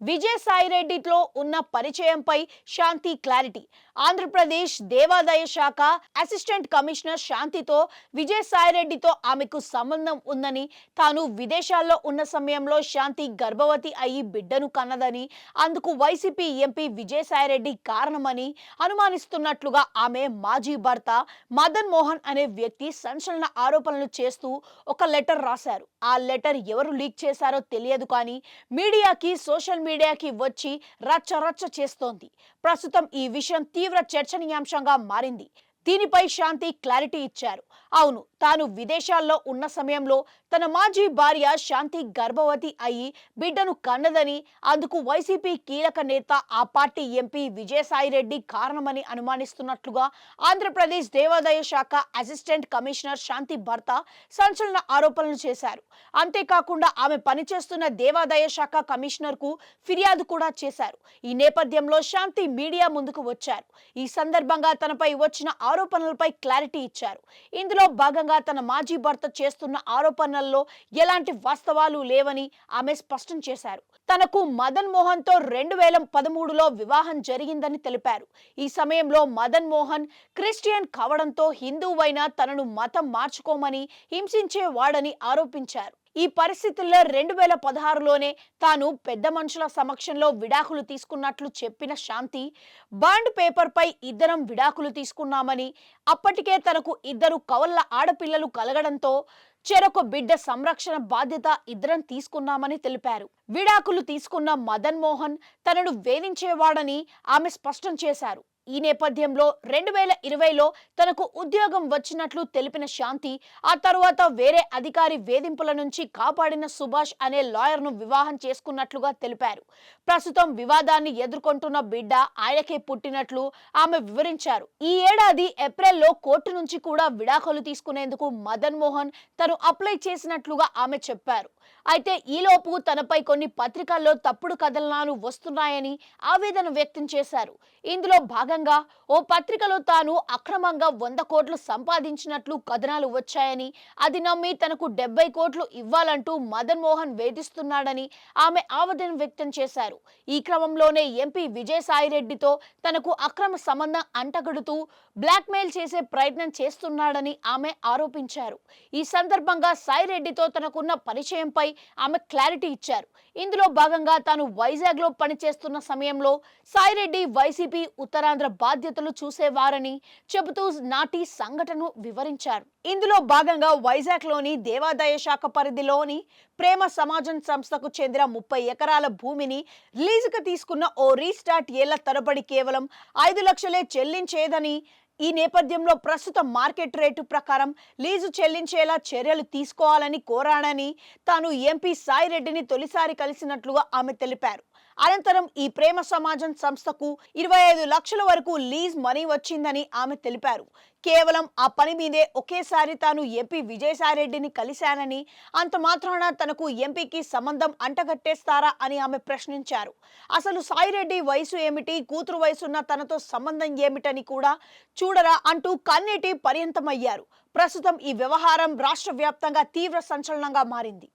విజయసాయిరెడ్డితో ఉన్న పరిచయంపై శాంతి క్లారిటీ. ఆంధ్రప్రదేశ్ దేవాదాయ శాఖ అసిస్టెంట్ కమిషనర్ శాంతితో విజయసాయిరెడ్డితో ఆమెకు సంబంధం ఉందని, తాను విదేశాల్లో ఉన్న సమయంలో శాంతి గర్భవతి అయి బిడ్డను కన్నదని, అందుకు వైసీపీ ఎంపీ విజయసాయిరెడ్డి కారణమని అనుమానిస్తున్నట్లుగా ఆమె మాజీ భర్త మదన్ మోహన్ అనే వ్యక్తి సంచలన ఆరోపణలు చేస్తూ ఒక లెటర్ రాశారు. ఆ లెటర్ ఎవరు లీక్ చేశారో తెలియదు కానీ మీడియాకి, సోషల్ మీడియాకి వచ్చి రచ్చ చేస్తోంది. ప్రస్తుతం ఈ విషయం తీవ్ర చర్చనీయాంశంగా మారింది. దీనిపై శాంతి క్లారిటీ ఇచ్చారు. అవును, తాను విదేశాల్లో ఉన్న సమయంలో తన మాజీ భార్య శాంతి గర్భవతి అయి బిడ్డను కన్నదని, అందుకు వైసీపీ కీలక నేత, ఆ పార్టీ ఎంపీ విజయసాయిరెడ్డి కారణమని అనుమానిస్తున్నట్లుగా ఆంధ్రప్రదేశ్ దేవాదాయ శాఖ అసిస్టెంట్ కమిషనర్ శాంతి భర్త సంచలన ఆరోపణలు చేశారు. అంతేకాకుండా ఆమె పనిచేస్తున్న దేవాదాయ శాఖ కమిషనర్కు ఫిర్యాదు కూడా చేశారు. ఈ నేపథ్యంలో శాంతి మీడియా ముందుకు వచ్చారు. ఈ సందర్భంగా తనపై వచ్చిన ఆరోపణలపై క్లారిటీ ఇచ్చారు. ఇందులో భాగంగా తన మాజీ భర్త చేస్తున్న ఆరోపణల్లో ఎలాంటి వాస్తవాలు లేవని ఆమె స్పష్టం చేశారు. తనకు మదన్ మోహన్ తో 2013లో వివాహం జరిగిందని తెలిపారు. ఈ సమయంలో మదన్ మోహన్ క్రిస్టియన్ కావడంతో హిందువైన తనను మతం మార్చుకోమని హింసించేవాడని ఆరోపించారు. ఈ పరిస్థితుల్లో 2016లోనే తాను పెద్ద మనుషుల సమక్షంలో విడాకులు తీసుకున్నట్లు చెప్పిన శాంతి, బాండ్ పేపర్పై ఇద్దరం విడాకులు తీసుకున్నామని, అప్పటికే తనకు 2 కవళ్ల ఆడపిల్లలు కలగడంతో చెరొక బిడ్డ సంరక్షణ బాధ్యత ఇద్దరం తీసుకున్నామని తెలిపారు. విడాకులు తీసుకున్న మదన్ మోహన్ తనను వేధించేవాడని ఆమె స్పష్టం చేశారు. ఈ నేపథ్యంలో 2020లో తనకు ఉద్యోగం వచ్చినట్లు తెలిపిన శాంతి, ఆ తరువాత వేరే అధికారి వేధింపుల నుంచి కాపాడిన సుభాష్ అనే లాయర్ను వివాహం చేసుకున్నట్లుగా తెలిపారు. ప్రస్తుతం వివాదాన్ని ఎదుర్కొంటున్న బిడ్డ ఆయనకే పుట్టినట్లు ఆమె వివరించారు. ఈ ఏడాది ఏప్రిల్లో కోర్టు నుంచి కూడా విడాకులు తీసుకునేందుకు మదన్ మోహన్ తను అప్లై చేసినట్లుగా ఆమె చెప్పారు. అయితే ఈలోపు తనపై కొన్ని పత్రికల్లో తప్పుడు కథనాలు వస్తున్నాయని ఆవేదన వ్యక్తం చేశారు. ఇందులో భాగంగా ఓ పత్రికలో తాను అక్రమంగా 100 కోట్లు సంపాదించినట్లు కథనాలు వచ్చాయని, అది నమ్మి తనకు 70 కోట్లు ఇవ్వాలంటూ మదన్ మోహన్ వేధిస్తున్నాడని ఆమె ఆవేదన వ్యక్తం చేశారు. ఈ క్రమంలోనే ఎంపీ విజయసాయిరెడ్డితో తనకు అక్రమ సంబంధం అంటగడుతూ బ్లాక్మెయిల్ చేసే ప్రయత్నం చేస్తున్నాడని ఆమె ఆరోపించారు. ఈ సందర్భంగా సాయిరెడ్డితో తనకున్న పరిచయంపై ఆమె క్లారిటీ ఇచ్చారు. ఇందులో భాగంగా తాను వైజాగ్లో పనిచేస్తున్న సమయంలో సాయిరెడ్డి వైసీపీ ఉత్తరాంధ్ర బాధ్యతలు చూసేవారని చెబుతూ నాటి సంఘటనను వివరించారు. ఇందులో భాగంగా వైజాగ్లోని దేవాదాయ శాఖ పరిధిలోని ప్రేమ సమాజం సంస్థకు చెందిన 30 ఎకరాల భూమిని లీజుకు తీసుకున్న ఓ రీస్టార్ట్ ఏళ్ల తరబడి కేవలం 5 లక్షలే చెల్లించేదని, ఈ నేపథ్యంలో ప్రస్తుత మార్కెట్ రేటు ప్రకారం లీజు చెల్లించేలా చర్యలు తీసుకోవాలని కోరాడని తాను ఎంపీ సాయిరెడ్డిని తొలిసారి కలిసినట్లుగా ఆమె తెలిపారు. అనంతరం ఈ ప్రేమ సమాజం సంస్థకు 25 లక్షల వరకు లీజ్ మనీ వచ్చిందని ఆమె తెలిపారు. కేవలం ఆ పని మీదే ఒకేసారి తాను ఎంపీ విజయసాయిరెడ్డిని కలిశానని, అంత మాత్రాన తనకు ఎంపీకి సంబంధం అంటగట్టేస్తారా అని ఆమె ప్రశ్నించారు. అసలు సాయిరెడ్డి వయసు ఏమిటి, కూతురు వయసున్న తనతో సంబంధం ఏమిటని కూడా చూడరా అంటూ కన్నీటి పర్యంతమయ్యారు. ప్రస్తుతం ఈ వ్యవహారం రాష్ట్ర వ్యాప్తంగా తీవ్ర సంచలనంగా మారింది.